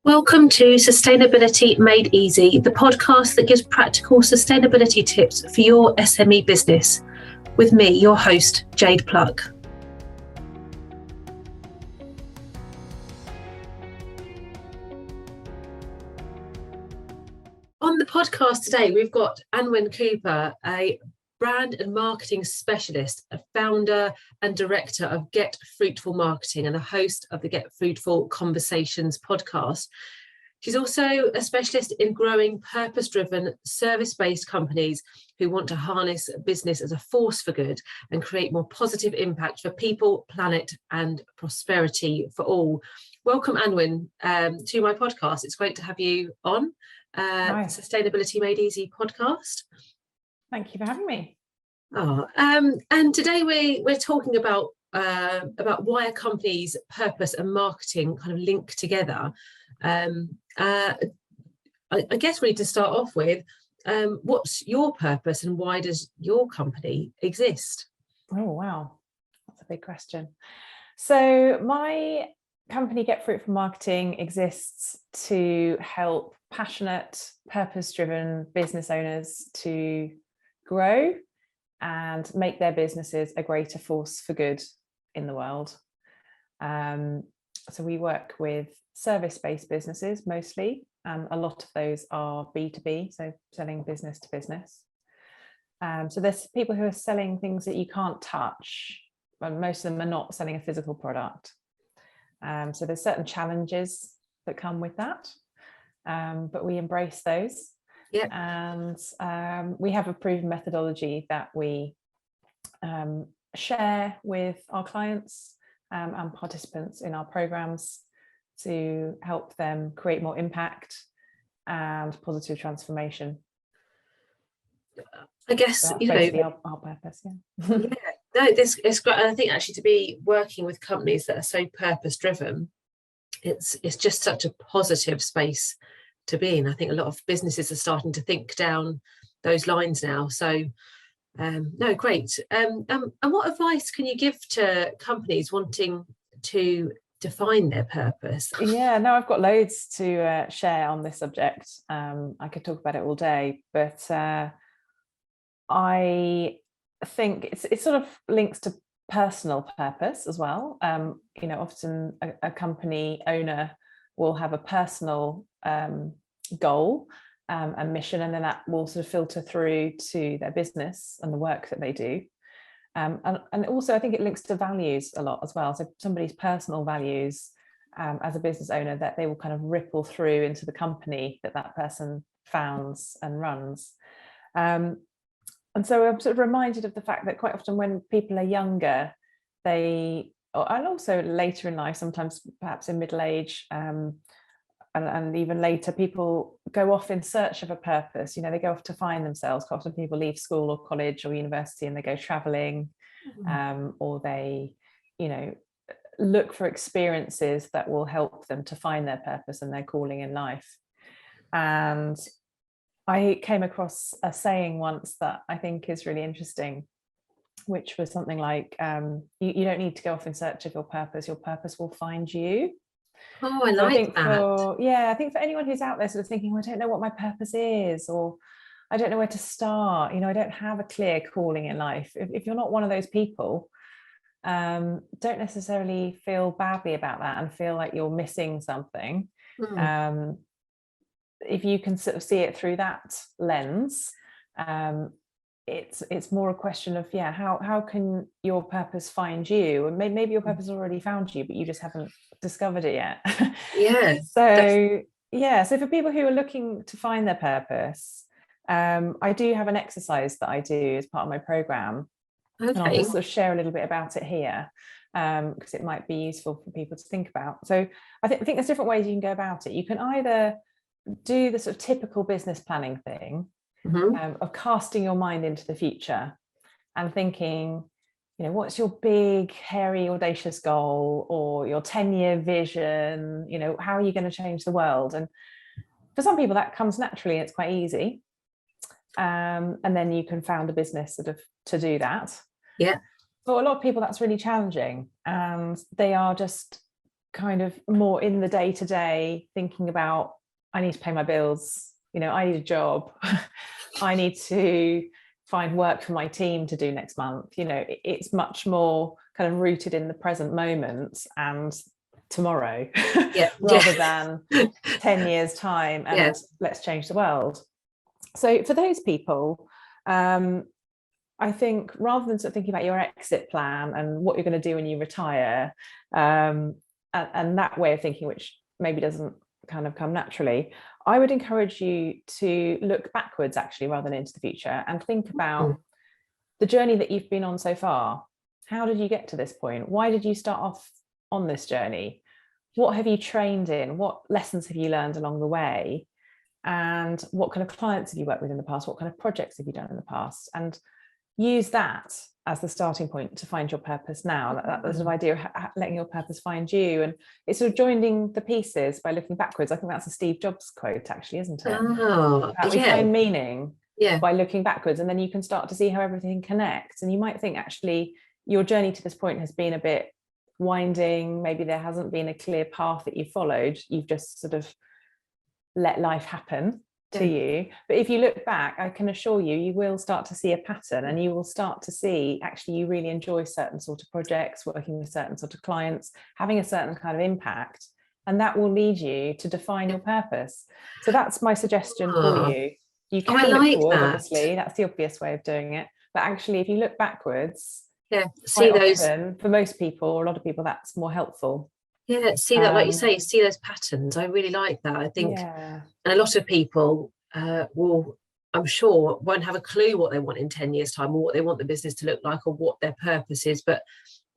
Welcome to Sustainability Made Easy, the podcast that gives practical sustainability tips for your SME business. With me, your host, Jade Pluck. On the podcast today, we've got Anwen Cooper, a Brand and Marketing Strategist, a founder and director of Get Fruitful Marketing and a host of the Get Fruitful Conversations podcast. She's also a specialist in growing purpose-driven, service-based companies who want to harness business as a force for good and create more positive impact for people, planet, and prosperity for all. Welcome, Anwen, to my podcast. It's great to have you on Sustainability Made Easy podcast. Thank you for having me. And today we're talking about why a company's purpose and marketing kind of link together. I guess we need to start off with what's your purpose and why does your company exist? Oh, wow. That's a big question. So my company, Get Fruitful Marketing, exists to help passionate, purpose-driven business owners to grow and make their businesses a greater force for good in the world. So we work with service-based businesses mostly. A lot of those are B2B, so selling business to business. So there's people who are selling things that you can't touch, but most of them are not selling a physical product. So there's certain challenges that come with that, but we embrace those. Yeah. And we have a proven methodology that we share with our clients and participants in our programs to help them create more impact and positive transformation. I guess, so our purpose. Yeah. No, it's great. And I think actually to be working with companies that are so purpose driven, it's just such a positive space to be in. I think a lot of businesses are starting to think down those lines now. So no, great. And what advice can you give to companies wanting to define their purpose? Yeah, no, I've got loads to share on this subject. I could talk about it all day, but I think it sort of links to personal purpose as well. Often a company owner will have a personal goal and mission, and then that will sort of filter through to their business and the work that they do. And also I think it links to values a lot as well. So somebody's personal values as a business owner, that they will kind of ripple through into the company that person founds and runs. And so I'm sort of reminded of the fact that quite often when people are younger, and also later in life, sometimes perhaps in middle age, and even later, people go off in search of a purpose. They go off to find themselves. Quite often people leave school or college or university and they go traveling, or they, look for experiences that will help them to find their purpose and their calling in life. And I came across a saying once that I think is really interesting, which was something like, you don't need to go off in search of your purpose will find you. Oh, I like that. I think for anyone who's out there sort of thinking, well, I don't know what my purpose is, or I don't know where to start, I don't have a clear calling in life. If you're not one of those people, don't necessarily feel badly about that and feel like you're missing something. If you can sort of see it through that lens, it's more a question of how can your purpose find you, and maybe your purpose already found you but you just haven't discovered it yet. So for people who are looking to find their purpose, I do have an exercise that I do as part of my program. And I'll just sort of share a little bit about it here, because it might be useful for people to think about. So I think there's different ways you can go about it. You can either do the sort of typical business planning thing, of casting your mind into the future and thinking, what's your big, hairy, audacious goal, or your 10-year vision? How are you going to change the world? And for some people that comes naturally, it's quite easy. And then you can found a business sort of to do that. Yeah. For a lot of people, that's really challenging, and they are just kind of more in the day to day, thinking about, I need to pay my bills, I need a job, I need to find work for my team to do next month. It's much more kind of rooted in the present moment and tomorrow, rather than 10 years time and let's change the world. So for those people, I think rather than sort of thinking about your exit plan and what you're going to do when you retire, and that way of thinking, which maybe doesn't kind of come naturally, I would encourage you to look backwards actually rather than into the future, and think about the journey that you've been on so far. How did you get to this point? Why did you start off on this journey? What have you trained in? What lessons have you learned along the way? And what kind of clients have you worked with in the past? What kind of projects have you done in the past? And use that as the starting point to find your purpose now. That sort of idea of letting your purpose find you. And it's sort of joining the pieces by looking backwards. I think that's a Steve Jobs quote, actually, isn't it? We find meaning by looking backwards, and then you can start to see how everything connects. And you might think, actually, your journey to this point has been a bit winding. Maybe there hasn't been a clear path that you've followed. You've just sort of let life happen to you. But if you look back, I can assure you, you will start to see a pattern, and you will start to see, actually, you really enjoy certain sort of projects, working with certain sort of clients, having a certain kind of impact, and that will lead you to define your purpose. So that's my suggestion for you. You can look forward, obviously, that's the obvious way of doing it. But actually, if you look backwards, see those. Often, for most people, or a lot of people, that's more helpful. See that, like you say, see those patterns. I really like that. I think, and a lot of people will, I'm sure, won't have a clue what they want in 10 years' time, or what they want the business to look like, or what their purpose is. But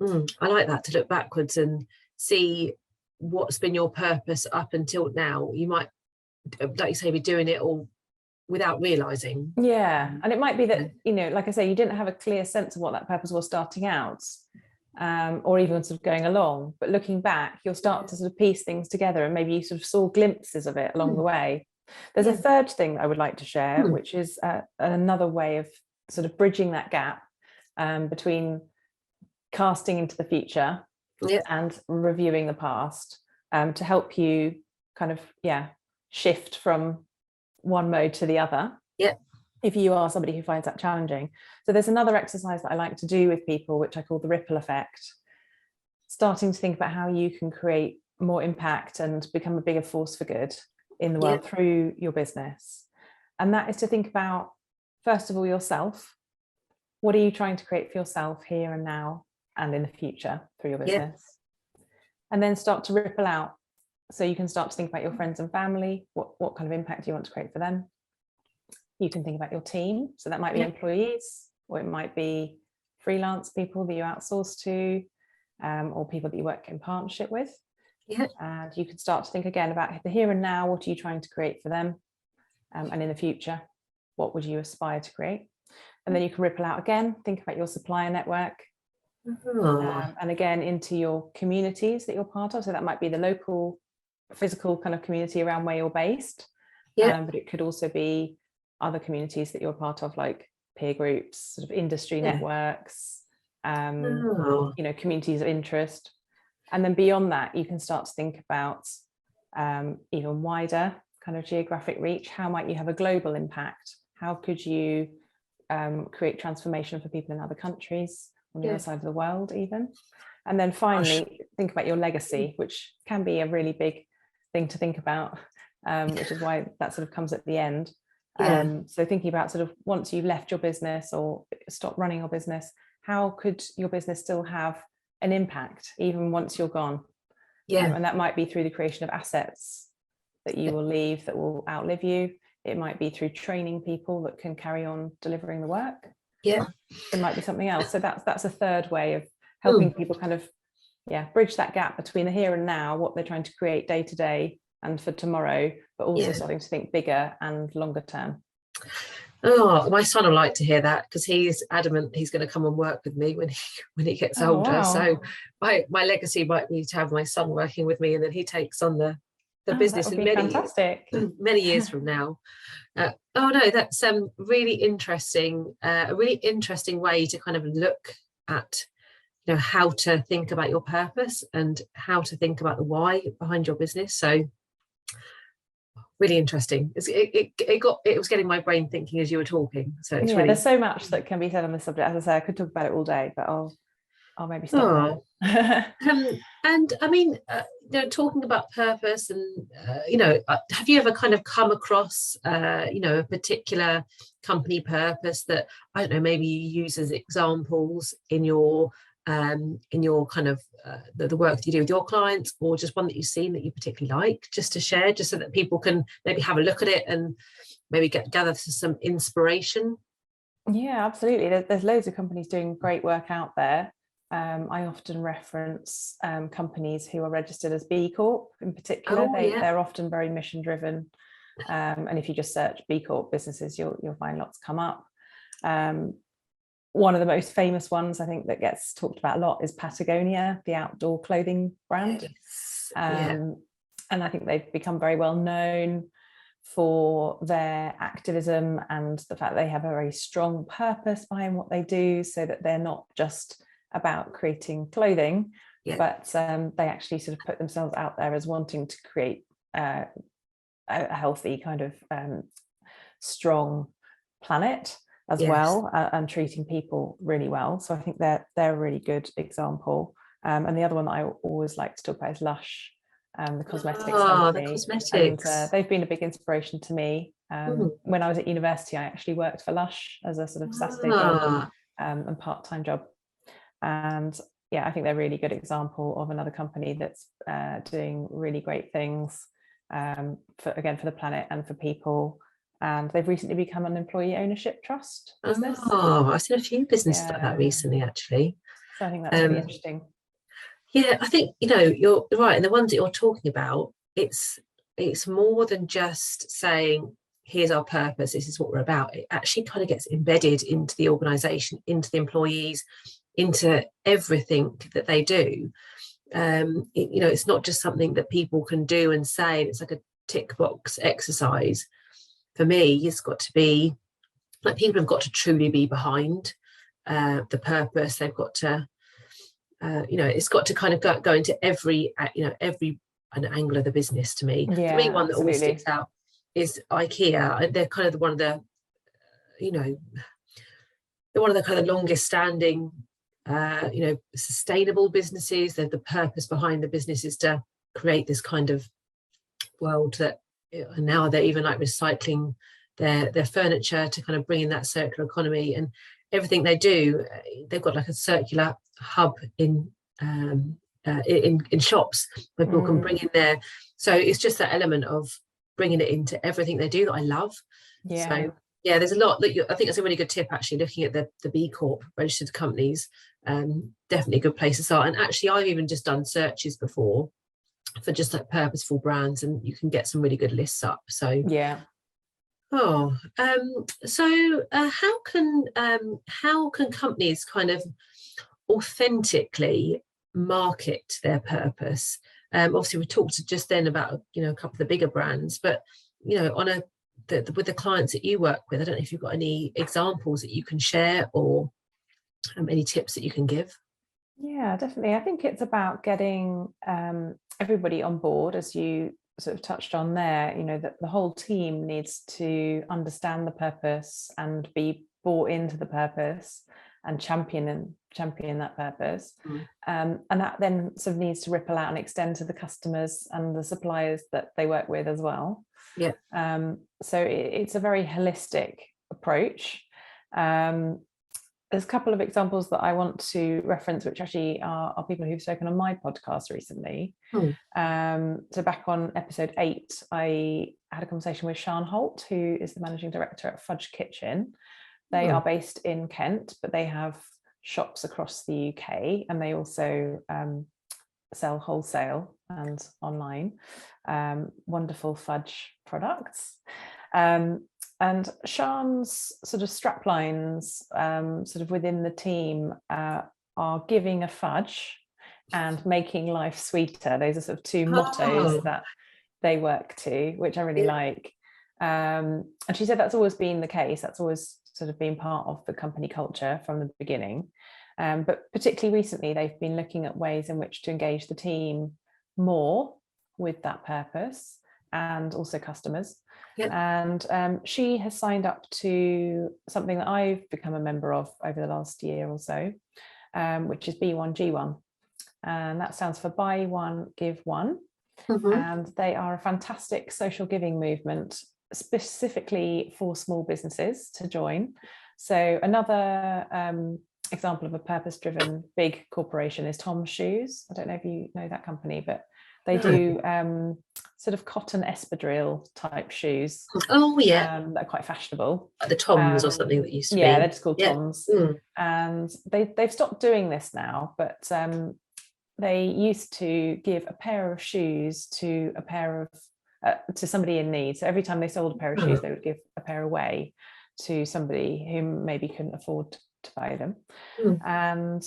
I like that, to look backwards and see what's been your purpose up until now. You might, like you say, be doing it all without realizing. And it might be that, like I say, you didn't have a clear sense of what that purpose was starting out. Or even sort of going along, but looking back, you'll start to sort of piece things together, and maybe you sort of saw glimpses of it along the way. There's a third thing I would like to share, which is another way of sort of bridging that gap between casting into the future and reviewing the past, to help you kind of shift from one mode to the other. If you are somebody who finds that challenging. So there's another exercise that I like to do with people, which I call the ripple effect, starting to think about how you can create more impact and become a bigger force for good in the world through your business. And that is to think about, first of all, yourself. What are you trying to create for yourself here and now and in the future through your business? And then start to ripple out. So you can start to think about your friends and family. What kind of impact do you want to create for them? You can think about your team. So that might be employees, or it might be freelance people that you outsource to, or people that you work in partnership with. And you can start to think again about the here and now. What are you trying to create for them? And in the future, what would you aspire to create? And then you can ripple out again, think about your supplier network. And again, into your communities that you're part of. So that might be the local, physical kind of community around where you're based. But it could also be other communities that you're part of, like peer groups, sort of industry networks, communities of interest. And then beyond that, you can start to think about even wider kind of geographic reach. How might you have a global impact? How could you create transformation for people in other countries on the other side of the world even? And then finally, think about your legacy, which can be a really big thing to think about, which is why that sort of comes at the end. So thinking about sort of, once you've left your business or stopped running your business, how could your business still have an impact even once you're gone? And that might be through the creation of assets that you will leave that will outlive you. It might be through training people that can carry on delivering the work. It might be something else. So that's a third way of helping people kind of bridge that gap between the here and now, what they're trying to create day to day and for tomorrow, but also starting to think bigger and longer term. My son will like to hear that, because he's adamant he's going to come and work with me when he gets older. Wow. So my legacy might be to have my son working with me, and then he takes on the business in many years from now. That's really interesting. A really interesting way to kind of look at how to think about your purpose and how to think about the why behind your business. So really interesting. It was getting my brain thinking as you were talking. So it's really, there's so much that can be said on this subject. As I say, I could talk about it all day, but I'll maybe stop there. And I mean, talking about purpose, and have you ever kind of come across a particular company purpose that, I don't know, maybe you use as examples in your kind of the work that you do with your clients, or just one that you've seen that you particularly like, just to share, just so that people can maybe have a look at it and maybe gather some inspiration? Yeah, absolutely. There's loads of companies doing great work out there. I often reference companies who are registered as B Corp in particular. They're often very mission driven. And if you just search B Corp businesses, you'll find lots come up. One of the most famous ones, I think, that gets talked about a lot is Patagonia, the outdoor clothing brand. Yes. And I think they've become very well known for their activism and the fact they have a very strong purpose behind what they do, so that they're not just about creating clothing, but they actually sort of put themselves out there as wanting to create a healthy kind of strong planet as well, and treating people really well. So I think they're a really good example. And the other one that I always like to talk about is Lush, the cosmetics company. The cosmetics. And they've been a big inspiration to me. When I was at university, I actually worked for Lush as a sort of Saturday job and part-time job. And I think they're a really good example of another company that's doing really great things for the planet and for people. And they've recently become an employee ownership trust business. I've seen a few businesses like that recently, actually. So I think that's really interesting. Yeah, I think, you're right. And the ones that you're talking about, it's more than just saying, here's our purpose, this is what we're about. It actually kind of gets embedded into the organization, into the employees, into everything that they do. It's not just something that people can do and say. It's like a tick box exercise. For me, it's got to be like, people have got to truly be behind the purpose. They've got to it's got to kind of go into every an angle of the business. To me, for me, one that always sticks out is IKEA. They're kind of one of the kind of longest standing sustainable businesses. The purpose behind the business is to create this kind of world that, and now they're even like recycling their furniture to kind of bring in that circular economy. And everything they do, they've got like a circular hub in shops where people can bring in there. So it's just that element of bringing it into everything they do that I love. So there's a lot. I think that's a really good tip, actually, looking at the B Corp registered companies. Definitely a good place to start. And actually, I've even just done searches before for just like purposeful brands, and you can get some really good lists up. So how can companies kind of authentically market their purpose? Obviously, we talked just then about a couple of the bigger brands, but on with the clients that you work with, I don't know if you've got any examples that you can share, or any tips that you can give. Yeah, definitely. I think it's about getting everybody on board, as you sort of touched on there. That the whole team needs to understand the purpose and be bought into the purpose and champion that purpose. And that then sort of needs to ripple out and extend to the customers and the suppliers that they work with as well. So it's a very holistic approach. There's a couple of examples that I want to reference, which actually are people who've spoken on my podcast recently. So back on episode 8, I had a conversation with Sian Holt, who is the managing director at Fudge Kitchen. They are based in Kent, but they have shops across the UK, and they also sell wholesale and online wonderful fudge products. And Sian's sort of straplines sort of within the team are giving a fudge and making life sweeter. Those are sort of two mottos that they work to, which I really like. And she said that's always been the case. That's always sort of been part of the company culture from the beginning. But particularly recently, they've been looking at ways in which to engage the team more with that purpose and also customers. Yep. And she has signed up to something that I've become a member of over the last year or so, which is B1G1. And that stands for Buy One, Give One. Mm-hmm. And they are a fantastic social giving movement specifically for small businesses to join. So another example of a purpose-driven big corporation is Tom's Shoes. I don't know if you know that company, but they do sort of cotton espadrille type shoes. Oh yeah, they're quite fashionable. Like the Toms or something that used to be. Yeah, they're just called Toms. And they've stopped doing this now, but they used to give a pair of shoes to a pair of to somebody in need. So every time they sold a pair of shoes, they would give a pair away to somebody who maybe couldn't afford to buy them. And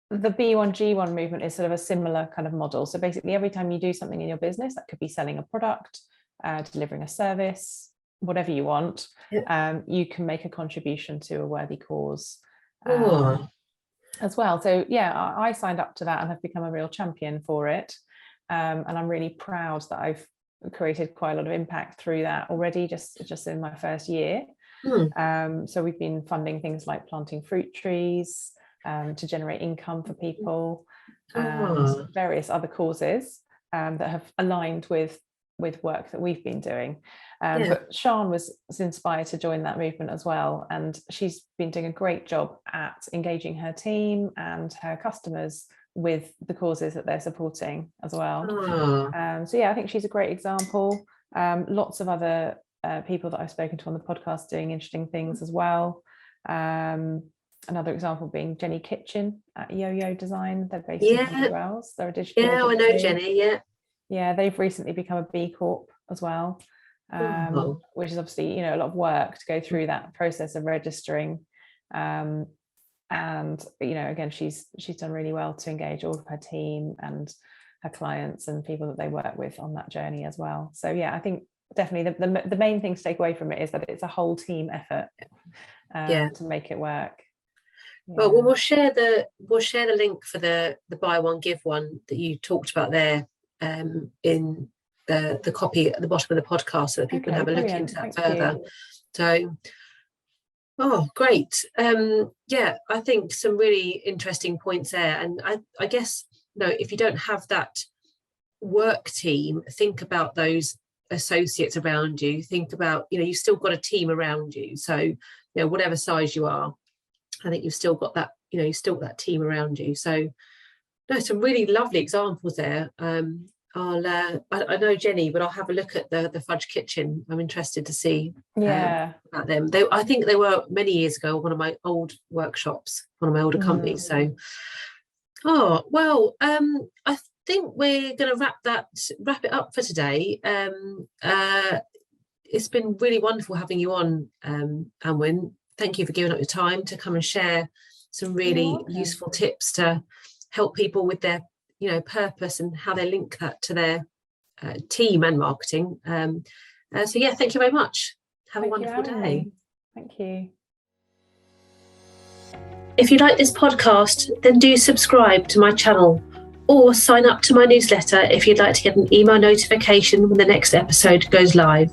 the B1G1 movement is sort of a similar kind of model. So basically, every time you do something in your business, that could be selling a product, delivering a service, whatever you want, you can make a contribution to a worthy cause as well. So yeah, I signed up to that and have become a real champion for it. And I'm really proud that I've created quite a lot of impact through that already, just in my first year. So we've been funding things like planting fruit trees, to generate income for people, and various other causes that have aligned with work that we've been doing. But Sian was inspired to join that movement as well, and she's been doing a great job at engaging her team and her customers with the causes that they're supporting as well. So yeah, I think she's a great example. Lots of other people that I've spoken to on the podcast doing interesting things as well. Another example being Jenny Kitchen at Yo-Yo Design. They're based in Tunbridge Wells. They're a digital agency. I know Jenny. Yeah, they've recently become a B Corp as well, which is obviously a lot of work to go through that process of registering. And again, she's done really well to engage all of her team and her clients and people that they work with on that journey as well. So yeah, I think definitely the main thing to take away from it is that it's a whole team effort to make it work. Well, we'll share the link for the Buy One Give One that you talked about there in the copy at the bottom of the podcast, so that people can have a look into that further. So great. I think some really interesting points there. And I guess if you don't have that work team, think about those associates around you. Think about you've still got a team around you. So whatever size you are, I think you've still got that, you've still got that team around you. So some really lovely examples there. I know Jenny, but I'll have a look at the Fudge Kitchen. I'm interested to see about them. I think they were many years ago, one of my old workshops, one of my older companies. So, I think we're going to wrap it up for today. It's been really wonderful having you on, Anwen. Thank you for giving up your time to come and share some really useful tips to help people with their, purpose and how they link that to their team and marketing. Thank you very much. Have a wonderful day. Thank you. If you like this podcast, then do subscribe to my channel or sign up to my newsletter if you'd like to get an email notification when the next episode goes live.